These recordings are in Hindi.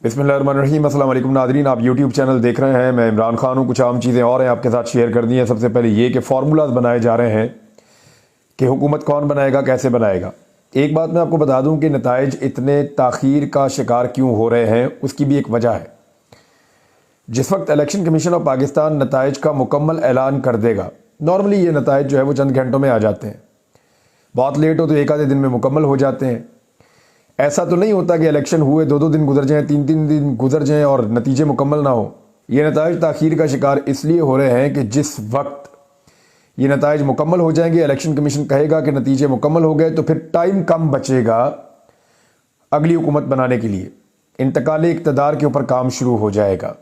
बिस्मिल्लाहिर्रहमानिर्रहीम। अस्सलाम वालेकुम नाज़रीन, आप यूट्यूब चैनल देख रहे हैं। मैं इमरान खान हूँ। कुछ आम चीज़ें और हैं आपके साथ शेयर कर दी हैं। सबसे पहले ये कि फार्मूलाज बनाए जा रहे हैं कि हुकूमत कौन बनाएगा, कैसे बनाएगा। एक बात मैं आपको बता दूं कि नताइज इतने ताख़ीर का शिकार क्यों हो रहे हैं, उसकी भी एक वजह है। जिस वक्त इलेक्शन कमीशन ऑफ पाकिस्तान नताइज का मुकम्मल ऐलान कर देगा, नॉर्मली ये नताइज जो है वो चंद घंटों में आ जाते हैं, बहुत लेट हो तो एक आधे दिन में मुकम्मल हो जाते हैं। ऐसा तो नहीं होता कि इलेक्शन हुए 2-2 दिन गुजर जाएं, 3-3 दिन गुजर जाएं और नतीजे मुकम्मल ना हो। ये नताइज ताख़ीर का शिकार इसलिए हो रहे हैं कि जिस वक्त ये नताइज मुकम्मल हो जाएंगे, इलेक्शन कमीशन कहेगा कि नतीजे मुकम्मल हो गए, तो फिर टाइम कम बचेगा अगली हुकूमत बनाने के लिए। इंतकाल इक़्तिदार के ऊपर काम शुरू हो जाएगा।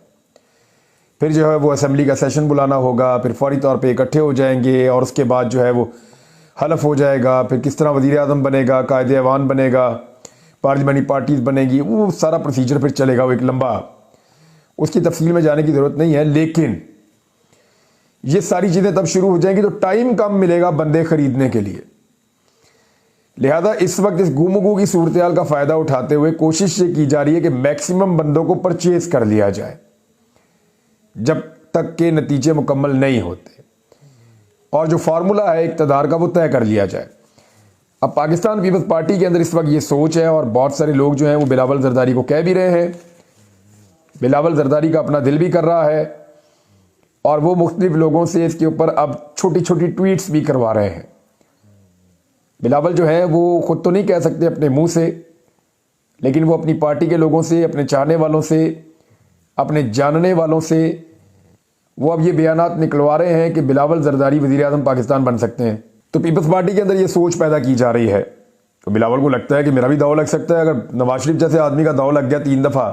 फिर जो है वो असम्बली का सेशन बुलाना होगा, फिर फौरी तौर पर इकट्ठे हो जाएंगे और उसके बाद जो है वो हलफ हो जाएगा। फिर किस तरह वज़ीर आज़म बनेगा, कायदे ऐवान बनेगा, पार्लियामेंटी पार्टीज बनेगी, वो सारा प्रोसीजर फिर चलेगा। वो एक लंबा, उसकी तफसील में जाने की ज़रूरत नहीं है, लेकिन ये सारी चीज़ें तब शुरू हो जाएंगी तो टाइम कम मिलेगा बंदे खरीदने के लिए। लिहाजा इस वक्त इस गुमगू की सूरत का फ़ायदा उठाते हुए कोशिश ये की जा रही है कि मैक्सिमम बंदों को परचेज कर लिया जाए जब तक के नतीजे मुकम्मल नहीं होते, और जो फार्मूला है इक़्तिदार का वो तय कर लिया जाए। अब पाकिस्तान पीपल्स पार्टी के अंदर इस वक्त ये सोच है और बहुत सारे लोग जो हैं वो बिलावल जरदारी को कह भी रहे हैं। बिलावल जरदारी का अपना दिल भी कर रहा है और वो मुख्तलिफ लोगों से इसके ऊपर अब छोटी छोटी ट्वीट्स भी करवा रहे हैं। बिलावल जो है वो खुद तो नहीं कह सकते अपने मुंह से, लेकिन वो अपनी पार्टी के लोगों से, अपने चाहने वालों से, अपने जानने वालों से वो अब ये बयानात निकलवा रहे हैं कि बिलावल जरदारी वज़ीर आज़म पाकिस्तान बन सकते हैं। तो पीपल्स पार्टी के अंदर ये सोच पैदा की जा रही है। तो बिलावल को लगता है कि मेरा भी दाव लग सकता है। अगर नवाज शरीफ जैसे आदमी का दाव लग गया 3 दफ़ा,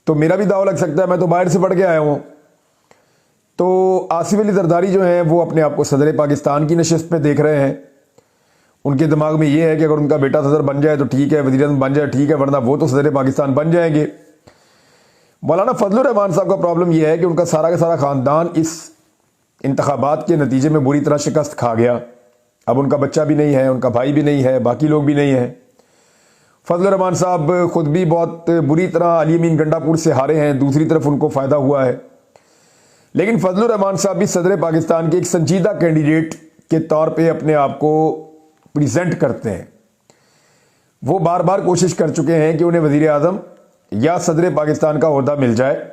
तो मेरा भी दाव लग सकता है। मैं तो बाहर से पढ़ के आया हूँ। तो आसिफ अली जरदारी जो है वो अपने आप को सदर पाकिस्तान की नशिस्त पे देख रहे हैं। उनके दिमाग में ये है कि अगर उनका बेटा सदर बन जाए तो ठीक है, वज़ीर आज़म बन जाए ठीक है, वरना वो तो सदर पाकिस्तान बन जाएंगे। मौलाना फजलुर रहमान साहब का प्रॉब्लम यह है कि उनका सारा का सारा ख़ानदान इस इंतखाबात के नतीजे में बुरी तरह शिकस्त खा गया। अब उनका बच्चा भी नहीं है, उनका भाई भी नहीं है, बाकी लोग भी नहीं हैं। फजलुर रहमान साहब खुद भी बहुत बुरी तरह अली अमीन गंडापुर से हारे हैं, दूसरी तरफ उनको फ़ायदा हुआ है। लेकिन फजलुर रहमान साहब भी सदर पाकिस्तान के एक संजीदा कैंडिडेट के तौर पे अपने आप को प्रेजेंट करते हैं। वो बार बार कोशिश कर चुके हैं कि उन्हें वज़ीर आज़म या सदर पाकिस्तान का ओहदा मिल जाए।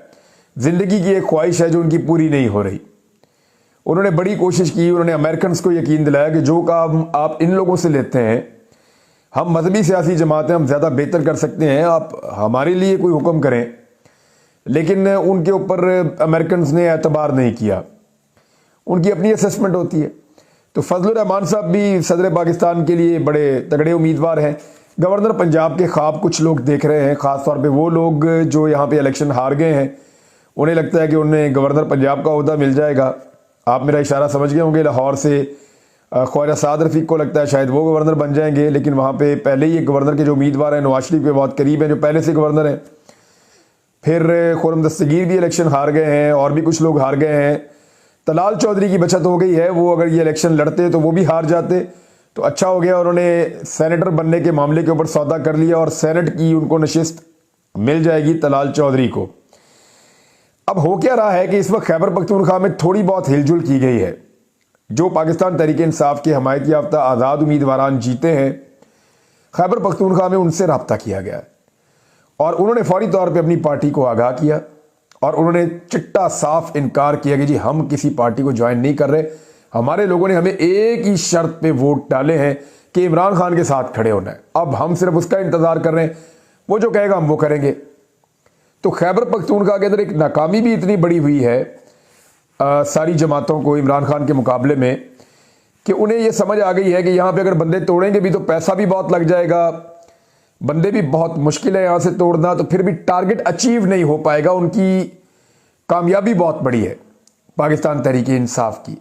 ज़िंदगी की एक ख्वाहिश है जो उनकी पूरी नहीं हो रही। उन्होंने बड़ी कोशिश की, उन्होंने अमेरिकन को यकीन दिलाया कि जो काम आप इन लोगों से लेते हैं, हम मजहबी सियासी जमातें हम ज़्यादा बेहतर कर सकते हैं, आप हमारे लिए कोई हुक्म करें। लेकिन उनके ऊपर अमेरिकन ने एतबार नहीं किया, उनकी अपनी असेसमेंट होती है। तो फजलुर रहमान साहब भी सदर पाकिस्तान के लिए बड़े तगड़े उम्मीदवार हैं। गवर्नर पंजाब के ख्वाब कुछ लोग देख रहे हैं, ख़ासतौर पर वो लोग जो यहाँ पर इलेक्शन हार गए हैं। उन्हें लगता है कि उन्हें गवर्नर पंजाब का ओहदा मिल जाएगा। आप मेरा इशारा समझ गए होंगे। लाहौर से ख्वाजा साद रफ़ीक को लगता है शायद वो गवर्नर बन जाएंगे, लेकिन वहाँ पे पहले ही एक गवर्नर के जो उम्मीदवार हैं नवाज शरीफ के बहुत करीब हैं, जो पहले से गवर्नर हैं। फिर खुर्रम दस्तगीर भी इलेक्शन हार गए हैं और भी कुछ लोग हार गए हैं। तलाल चौधरी की बचत हो गई है, वो अगर ये इलेक्शन लड़ते तो वो भी हार जाते, तो अच्छा हो गया। उन्होंने सेनेटर बनने के मामले के ऊपर सौदा कर लिया और सेनेट की उनको नशिस्त मिल जाएगी तलाल चौधरी को। अब हो क्या रहा है कि इस वक्त खैबर पख्तूनख्वा में थोड़ी बहुत हिलजुल की गई है। जो पाकिस्तान तहरीक इंसाफ के हमायत याफ्ता आज़ाद उम्मीदवारान जीते हैं, खैबर पख्तूनख्वा में उनसे रब्ता किया गया और उन्होंने फौरी तौर पे अपनी पार्टी को आगाह किया और उन्होंने चिट्टा साफ इनकार किया कि जी हम किसी पार्टी को ज्वाइन नहीं कर रहे। हमारे लोगों ने हमें एक ही शर्त पे वोट डाले हैं कि इमरान खान के साथ खड़े होना है। अब हम सिर्फ उसका इंतज़ार कर रहे हैं, वो जो कहेगा हम वो करेंगे। तो खैबर पख्तूनख्वा के अंदर एक नाकामी भी इतनी बड़ी हुई है सारी जमातों को इमरान खान के मुकाबले में कि उन्हें यह समझ आ गई है कि यहाँ पे अगर बंदे तोड़ेंगे भी तो पैसा भी बहुत लग जाएगा, बंदे भी बहुत मुश्किल है यहाँ से तोड़ना, तो फिर भी टारगेट अचीव नहीं हो पाएगा। उनकी कामयाबी बहुत बड़ी है पाकिस्तान तहरीक इंसाफ की।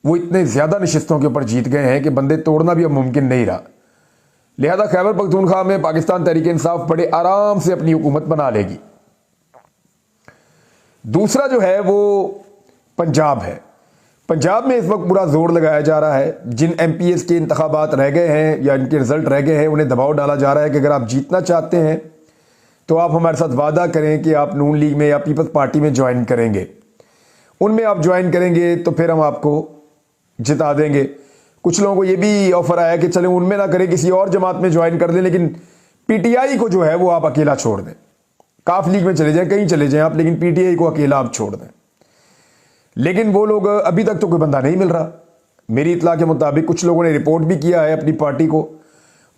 वो इतने ज़्यादा नशिस्तों के ऊपर जीत गए हैं कि बंदे तोड़ना भी अब मुमकिन नहीं रहा। लिहाजा खैबर पख्तूनख्वा में पाकिस्तान तहरीक इंसाफ बड़े आराम से अपनी हुकूमत बना लेगी। दूसरा जो है वो पंजाब है। पंजाब में इस वक्त पूरा जोर लगाया जा रहा है। जिन MPs के इंतखाबात रह गए हैं या इनके रिजल्ट रह गए हैं, उन्हें दबाव डाला जा रहा है कि अगर आप जीतना चाहते हैं तो आप हमारे साथ वादा करें कि आप नून लीग में या पीपल्स पार्टी में ज्वाइन करेंगे। उनमें आप ज्वाइन करेंगे तो फिर हम आपको जिता देंगे। कुछ लोगों को ये भी ऑफर आया कि चले उनमें ना करें, किसी और जमात में ज्वाइन कर दें, लेकिन पीटीआई को जो है वो आप अकेला छोड़ दें। काफ लीग में चले जाएं, कहीं चले जाएं आप, लेकिन पीटीआई को अकेला आप छोड़ दें। लेकिन वो लोग, अभी तक तो कोई बंदा नहीं मिल रहा। मेरी इतला के मुताबिक कुछ लोगों ने रिपोर्ट भी किया है अपनी पार्टी को।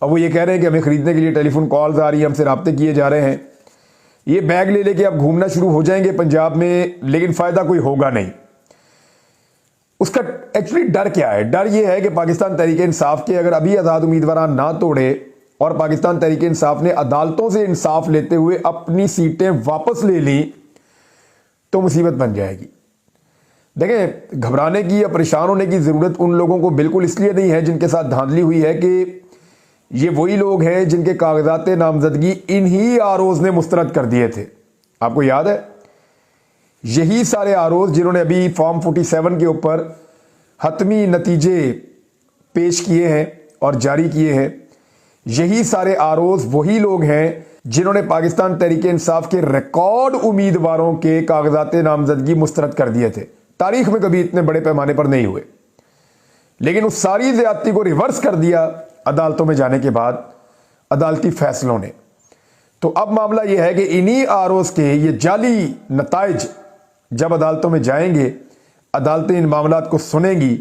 अब वो ये कह रहे हैं कि हमें खरीदने के लिए टेलीफोन कॉल्स आ रही है, हमसे रब्ते किए जा रहे हैं। ये बैग ले लेके आप घूमना शुरू हो जाएंगे पंजाब में, लेकिन फायदा कोई होगा नहीं। उसका एक्चुअली डर क्या है? डर ये है कि पाकिस्तान तहरीक इंसाफ के अगर अभी आज़ाद उम्मीदवार ना तोड़े और पाकिस्तान तहरीक इंसाफ ने अदालतों से इंसाफ लेते हुए अपनी सीटें वापस ले ली तो मुसीबत बन जाएगी। देखें, घबराने की या परेशान होने की जरूरत उन लोगों को बिल्कुल इसलिए नहीं है जिनके साथ धांधली हुई है कि ये वही लोग हैं जिनके कागजात नामजदगी इन्हीं आरोज ने मुस्तरद कर दिए थे। आपको याद है, यही सारे आरोज जिन्होंने अभी फॉर्म 47 के ऊपर हतमी नतीजे पेश किए हैं और जारी किए हैं, यही सारे आरोज वही लोग हैं जिन्होंने पाकिस्तान तहरीक इंसाफ के रिकॉर्ड उम्मीदवारों के कागजात नामजदगी मुस्तरद कर दिए थे। तारीख में कभी इतने बड़े पैमाने पर नहीं हुए, लेकिन उस सारी ज्यादती को रिवर्स कर दिया अदालतों में जाने के बाद अदालती फैसलों ने। तो अब मामला यह है कि इन्हीं आरोज के ये जाली नताइज जब अदालतों में जाएंगे, अदालतें इन मामलात को सुनेंगी,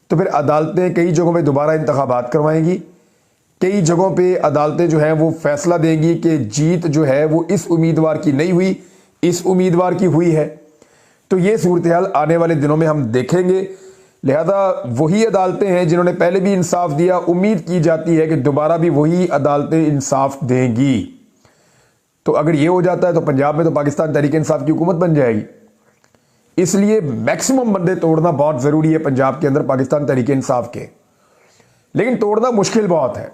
तो फिर अदालतें कई जगहों पे दोबारा इंतखाबात करवाएंगी। कई जगहों पे अदालतें जो हैं वो फैसला देंगी कि जीत जो है वो इस उम्मीदवार की नहीं हुई, इस उम्मीदवार की हुई है। तो ये सूरत हाल आने वाले दिनों में हम देखेंगे। लिहाजा वही अदालतें हैं जिन्होंने पहले भी इंसाफ दिया, उम्मीद की जाती है कि दोबारा भी वही अदालतें इंसाफ देंगी। तो अगर ये हो जाता है तो पंजाब में तो पाकिस्तान तहरीक इंसाफ की हुकूमत बन जाएगी। इसलिए मैक्सिमम बंदे तोड़ना बहुत जरूरी है पंजाब के अंदर पाकिस्तान तहरीक इंसाफ के, लेकिन तोड़ना मुश्किल बहुत है।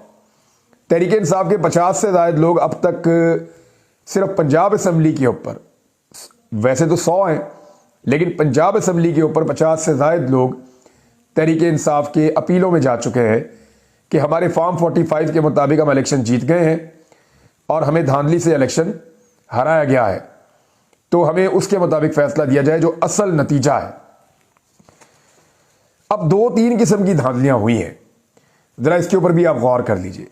तहरीक इंसाफ के 50 से ज्यादा लोग अब तक सिर्फ पंजाब असेंबली के ऊपर, वैसे तो 100 हैं, लेकिन पंजाब असेंबली के ऊपर 50 से ज्यादा लोग तहरीक इंसाफ के अपीलों में जा चुके हैं कि हमारे फॉर्म 45 के मुताबिक हम इलेक्शन जीत गए हैं और हमें धांधली से इलेक्शन हराया गया है, तो हमें उसके मुताबिक फैसला दिया जाए जो असल नतीजा है। अब 2-3 किस्म की धांधलियां हुई हैं, जरा इसके ऊपर भी आप गौर कर लीजिए।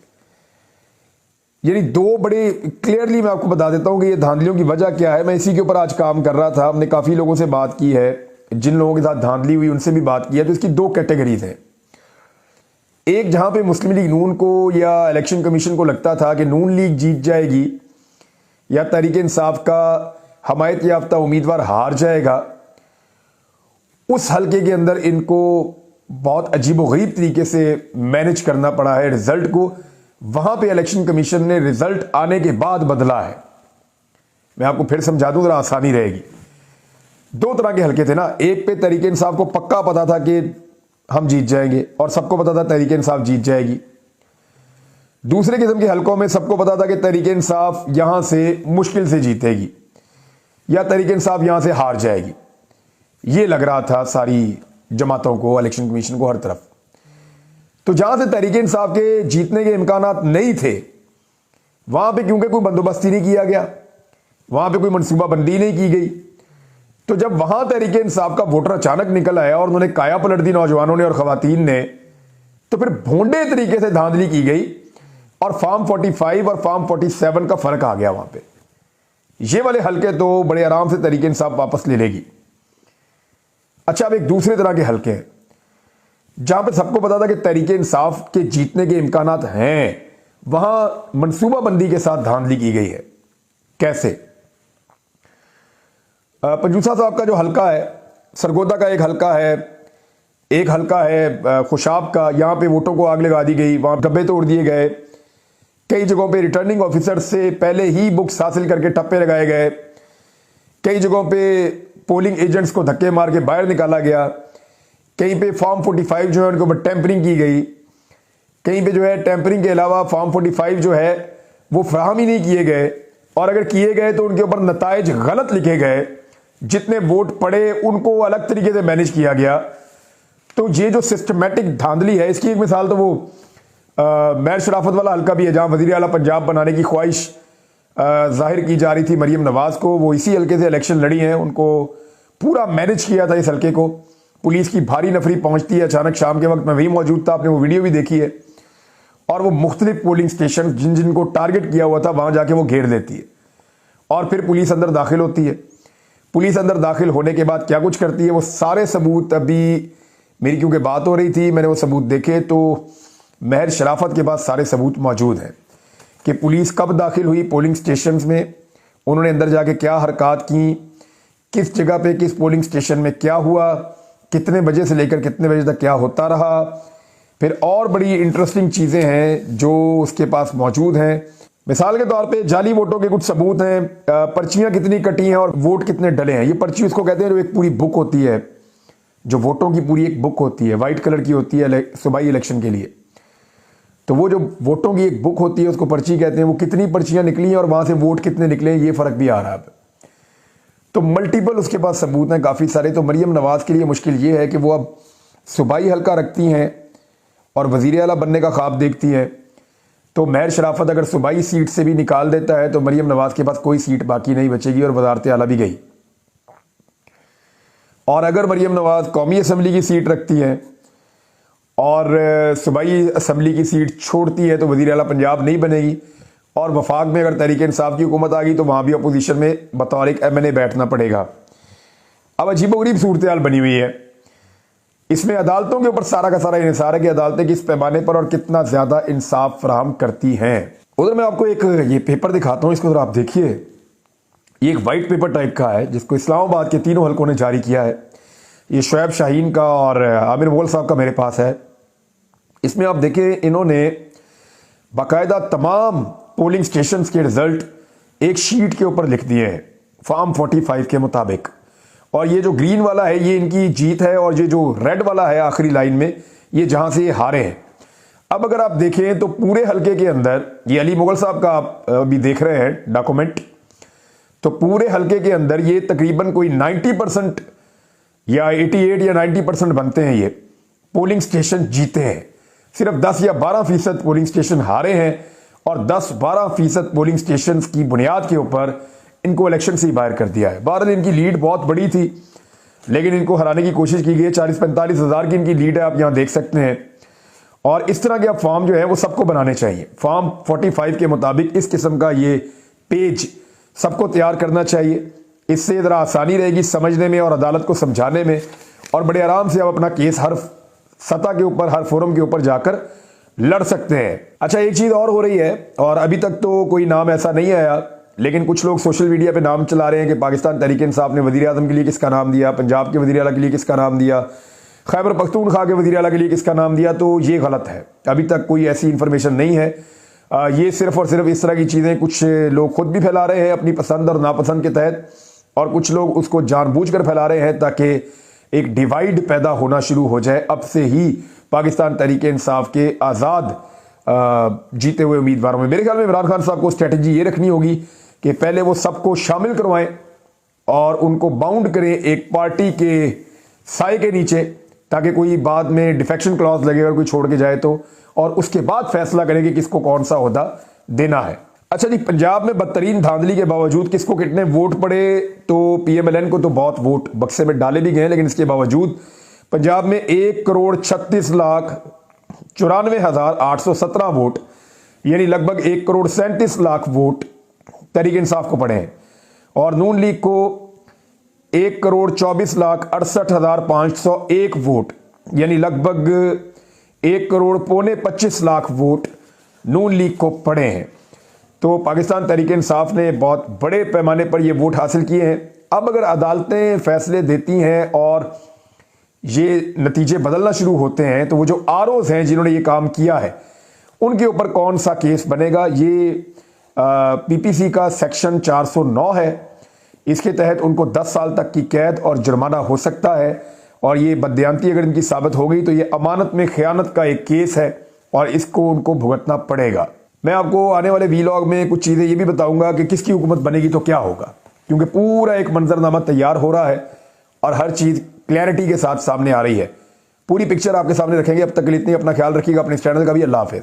यानी दो बड़े क्लियरली मैं आपको बता देता हूं कि ये धांधलियों की वजह क्या है। मैं इसी के ऊपर आज काम कर रहा था, हमने काफी लोगों से बात की है, जिन लोगों के साथ धांधली हुई उनसे भी बात की है। तो इसकी 2 कैटेगरीज हैं। एक, जहां पे मुस्लिम लीग नून को या इलेक्शन कमीशन को लगता था कि नून लीग जीत जाएगी या तहरीक इंसाफ का हमायत याफ्ता उम्मीदवार हार जाएगा, उस हलके के अंदर इनको बहुत अजीबोगरीब तरीके से मैनेज करना पड़ा है रिजल्ट को। वहां पे इलेक्शन कमीशन ने रिजल्ट आने के बाद बदला है। मैं आपको फिर समझा दूं, जरा आसानी रहेगी। 2 तरह के हलके थे ना, एक पे तहरीक इंसाफ को पक्का पता था कि हम जीत जाएंगे और सबको पता था तहरीक इंसाफ जीत जाएगी। दूसरे किस्म के हलकों में सबको पता था कि तहरीक इंसाफ यहां से मुश्किल से जीतेगी या तहरीक इंसाफ यहां से हार जाएगी। ये लग रहा था सारी जमातों को, इलेक्शन कमीशन को, हर तरफ। तो जहां से तहरीक इंसाफ के जीतने के इम्कानात नहीं थे, वहां पे क्योंकि कोई बंदोबस्त ही नहीं किया गया, वहां पे कोई मनसूबा बंदी नहीं की गई, तो जब वहां तहरीक इंसाफ का वोटर अचानक निकल आया और उन्होंने काया पलट दी नौजवानों ने और खवातीन ने, तो फिर भोंडे तरीके से धांधली की गई और फॉर्म 45 और फॉर्म 47 का फर्क आ गया वहां पे। ये वाले हलके तो बड़े आराम से तहरीक इंसाफ वापस ले लेगी। अच्छा, अब एक दूसरे तरह के हलके हैं जहां पे सबको पता था कि तहरीक इंसाफ के जीतने के इम्कानात हैं, वहां मनसूबाबंदी के साथ धांधली की गई है। कैसे? पंजूसा साहब का जो हलका है, सरगोदा का एक हलका है, एक हलका है खुशाब का, यहां पे वोटों को आग लगा दी गई, वहां डब्बे तोड़ दिए गए, कई जगहों पे रिटर्निंग ऑफिसर से पहले ही बुक्स हासिल करके ठप्पे लगाए गए, कई जगहों पे पोलिंग एजेंट्स को धक्के मार के बाहर निकाला गया, कहीं पे फॉर्म 45 जो है उनके ऊपर टेम्परिंग की गई, कहीं पे जो है टेम्परिंग के अलावा फॉर्म 45 जो है वो फराहम ही नहीं किए गए, और अगर किए गए तो उनके ऊपर नताइज गलत लिखे गए, जितने वोट पड़े उनको अलग तरीके से मैनेज किया गया। तो ये जो सिस्टमेटिक धांधली है, इसकी एक मिसाल तो वो महर शराफत वाला हल्का भी है, जहां वजीर आला पंजाब बनाने की ख्वाहिश जाहिर की जा रही थी मरियम नवाज को। वो इसी हल्के से इलेक्शन लड़ी हैं, उनको पूरा मैनेज किया था इस हल्के को। पुलिस की भारी नफरी पहुंचती है अचानक शाम के वक्त, मैं वहीं मौजूद था, आपने वो वीडियो भी देखी है। और वो मुख्तलिफ पोलिंग स्टेशन जिनको टारगेट किया हुआ था वहां जाके वो घेर देती है और फिर पुलिस अंदर दाखिल होती है। पुलिस अंदर दाखिल होने के बाद क्या कुछ करती है, वो सारे सबूत, अभी मेरी क्योंकि बात हो रही थी, मैंने वो सबूत देखे तो महर शराफत के पास सारे सबूत मौजूद हैं कि पुलिस कब दाखिल हुई पोलिंग स्टेशंस में, उन्होंने अंदर जाके क्या हरकत की, किस जगह पे किस पोलिंग स्टेशन में क्या हुआ, कितने बजे से लेकर कितने बजे तक क्या होता रहा। फिर और बड़ी इंटरेस्टिंग चीज़ें हैं जो उसके पास मौजूद हैं। मिसाल के तौर पे जाली वोटों के कुछ सबूत हैं, पर्चियां कितनी कटी हैं और वोट कितने डले हैं। ये पर्ची उसको कहते हैं जो एक पूरी बुक होती है, जो वोटों की पूरी एक बुक होती है, वाइट कलर की होती है सूबाई इलेक्शन के लिए। तो वो जो वोटों की एक बुक होती है उसको पर्ची कहते हैं। वो कितनी पर्चियां निकली हैं और वहां से वोट कितने निकले हैं, ये फर्क भी आ रहा है। तो मल्टीपल उसके पास सबूत हैं काफ़ी सारे। तो मरियम नवाज के लिए मुश्किल ये है कि वो अब सूबाई हल्का रखती हैं और वज़ीर आला बनने का ख्वाब देखती हैं। तो महर शराफत अगर सूबाई सीट से भी निकाल देता है तो मरियम नवाज के पास कोई सीट बाकी नहीं बचेगी और वज़ारत आला भी गई। और अगर मरियम नवाज कौमी असम्बली की सीट रखती है और सूबाई असम्बली की सीट छोड़ती है तो वज़ीर आला पंजाब नहीं बनेगी। और वफाक में अगर तहरीक इंसाफ की हुकूमत आ गई तो वहाँ भी अपोजिशन में बतौर एक MNA बैठना पड़ेगा। अब अजीबोगरीब सूरत हाल बनी हुई है। इसमें अदालतों के ऊपर सारा का सारा इंसार है कि अदालतें किस पैमाने पर और कितना ज़्यादा इंसाफ फराहम करती हैं। उधर मैं आपको एक ये पेपर दिखाता हूँ, इसको जरा आप देखिए। ये एक वाइट पेपर टाइप का है जिसको इस्लामाबाद के तीनों हल्कों ने जारी किया है। ये शुएब शाहीन का और आमिर मुगल साहब का मेरे पास है। इसमें आप देखें, इन्होंने बाकायदा तमाम पोलिंग स्टेशंस के रिजल्ट एक शीट के ऊपर लिख दिए हैं फॉर्म 45 के मुताबिक। और ये जो ग्रीन वाला है ये इनकी जीत है और ये जो रेड वाला है आखिरी लाइन में ये जहां से ये हारे हैं। अब अगर आप देखें तो पूरे हल्के के अंदर, ये अली मुगल साहब का आप अभी देख रहे हैं डॉक्यूमेंट, तो पूरे हल्के के अंदर ये तकरीबन कोई 90% या 88 या 90% बनते हैं ये पोलिंग स्टेशन जीते हैं। सिर्फ 10 या 12% पोलिंग स्टेशन हारे हैं और 10-12% पोलिंग स्टेशन की बुनियाद के ऊपर इनको इलेक्शन से ही बाहर कर दिया है। बहरहाल इनकी लीड बहुत बड़ी थी लेकिन इनको हराने की कोशिश की गई। 40-45 हज़ार की इनकी लीड है, आप यहां देख सकते हैं। और इस तरह के अब फॉर्म जो है वो सबको बनाने चाहिए। फॉर्म 45 के मुताबिक इस किस्म का ये पेज सबको तैयार करना चाहिए। इससे ज़रा आसानी रहेगी समझने में और अदालत को समझाने में, और बड़े आराम से आप अपना केस हर सतह के ऊपर, हर फोरम के ऊपर जाकर लड़ सकते हैं। अच्छा, एक चीज़ और हो रही है, और अभी तक तो कोई नाम ऐसा नहीं आया, लेकिन कुछ लोग सोशल मीडिया पे नाम चला रहे हैं कि पाकिस्तान तहरीक इंसाफ ने वज़ीर आज़म के लिए किसका नाम दिया, पंजाब के वज़ीर आला के लिए किसका नाम दिया, खैबर पख्तूनख्वा के वज़ीर आला के लिए किसका नाम दिया। तो ये गलत है, अभी तक कोई ऐसी इंफॉर्मेशन नहीं है। ये सिर्फ और सिर्फ इस तरह की चीज़ें कुछ लोग खुद भी फैला रहे हैं अपनी पसंद और नापसंद के तहत, और कुछ लोग उसको जानबूझकर फैला रहे हैं ताकि एक डिवाइड पैदा होना शुरू हो जाए। अब से ही पाकिस्तान तहरीक इंसाफ के आज़ाद जीते हुए उम्मीदवारों में मेरे ख्याल में इमरान खान साहब को स्ट्रेटजी ये रखनी होगी कि पहले वो सबको शामिल करवाएं और उनको बाउंड करें एक पार्टी के साए के नीचे, ताकि कोई बाद में डिफेक्शन क्लॉज लगे अगर कोई छोड़ के जाए तो, और उसके बाद फैसला करें कि किसको कौन सा ओहदा देना है। अच्छा जी, पंजाब में बदतरीन धांधली के बावजूद किसको कितने वोट पड़े, तो PMLN को तो बहुत वोट बक्से में डाले भी गए, लेकिन इसके बावजूद पंजाब में 1,36,94,817 वोट, यानी लगभग 1,37,00,000 वोट तहरीक इंसाफ को पड़े हैं, और नून लीग को 1,24,68,501 वोट, यानी लगभग 1,25,00,000 वोट नून लीग को पड़े हैं। तो पाकिस्तान तहरीक इंसाफ ने बहुत बड़े पैमाने पर ये वोट हासिल किए हैं। अब अगर अदालतें फैसले देती हैं और ये नतीजे बदलना शुरू होते हैं तो वो जो आरओज हैं जिन्होंने ये काम किया है उनके ऊपर कौन सा केस बनेगा। ये PPC का सेक्शन 409 है, इसके तहत उनको 10 साल तक की कैद और जुर्माना हो सकता है, और ये बददियानती अगर इनकी साबित हो गई तो ये अमानत में खयानत का एक केस है और इसको उनको भुगतना पड़ेगा। मैं आपको आने वाले वीलॉग में कुछ चीज़ें ये भी बताऊंगा कि किसकी हुकूमत बनेगी तो क्या होगा, क्योंकि पूरा एक मंजरनामा तैयार हो रहा है और हर चीज़ क्लैरिटी के साथ सामने आ रही है। पूरी पिक्चर आपके सामने रखेंगे। अब तक के लिए इतनी, अपना ख्याल रखिएगा, अपने इस चैनल का भी। अल्लाह हाफिज़।